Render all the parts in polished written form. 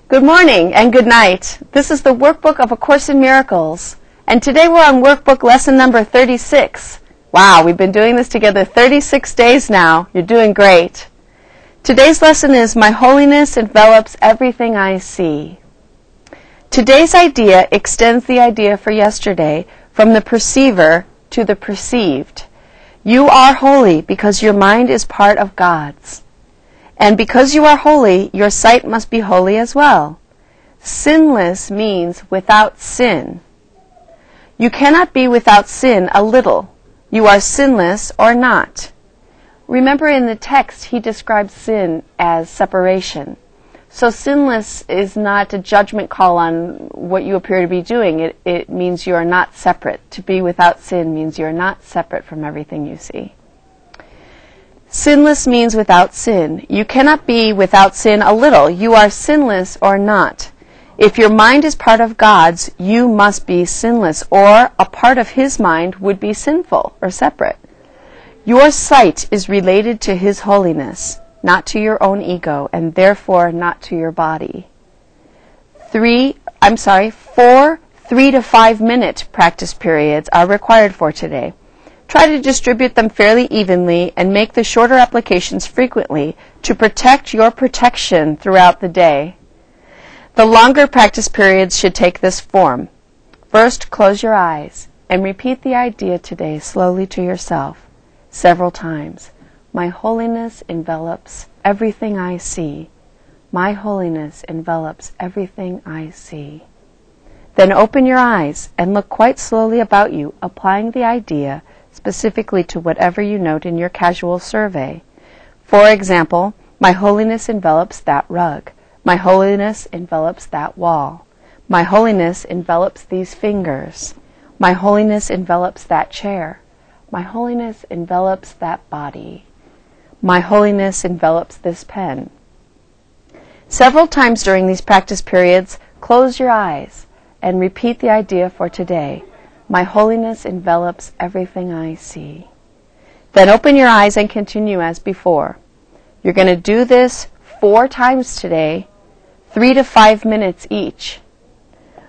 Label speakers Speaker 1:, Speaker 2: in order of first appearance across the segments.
Speaker 1: Good morning and good night. This is the workbook of A Course in Miracles. And today we're on workbook lesson number 36. Wow, we've been doing this together 36 days now. You're doing great. Today's lesson is My Holiness Envelops Everything I See. Today's idea extends the idea for yesterday from the perceiver to the perceived. You are holy because your mind is part of God's. And because you are holy, your sight must be holy as well. Sinless means without sin. You cannot be without sin a little. You are sinless or not. Remember in the text, he describes sin as separation. So sinless is not a judgment call on what you appear to be doing. It means you are not separate. To be without sin means you are not separate from everything you see. Sinless means without sin. You cannot be without sin a little. You are sinless or not. If your mind is part of God's, you must be sinless, or a part of His mind would be sinful or separate. Your sight is related to His holiness, not to your own ego, and therefore not to your body. 4 3 to 5 minute practice periods are required for today. Try to distribute them fairly evenly and make the shorter applications frequently to protect your protection throughout the day. The longer practice periods should take this form. First, close your eyes and repeat the idea today slowly to yourself several times. My holiness envelops everything I see. My holiness envelops everything I see. Then open your eyes and look quite slowly about you, applying the idea specifically to whatever you note in your casual survey. For example, my holiness envelops that rug. My holiness envelops that wall. My holiness envelops these fingers. My holiness envelops that chair. My holiness envelops that body. My holiness envelops this pen. Several times during these practice periods, close your eyes and repeat the idea for today. My holiness envelops everything I see. Then open your eyes and continue as before. You're going to do this 4 times today, 3 to 5 minutes each.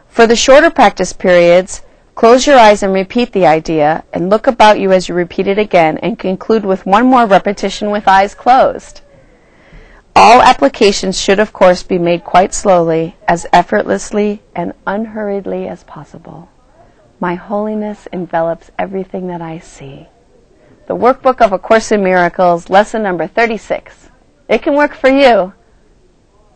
Speaker 1: For the shorter practice periods, close your eyes and repeat the idea, and look about you as you repeat it again, and conclude with one more repetition with eyes closed. All applications should, of course, be made quite slowly, as effortlessly and unhurriedly as possible. My holiness envelops everything that I see. The workbook of A Course in Miracles, lesson number 36. It can work for you.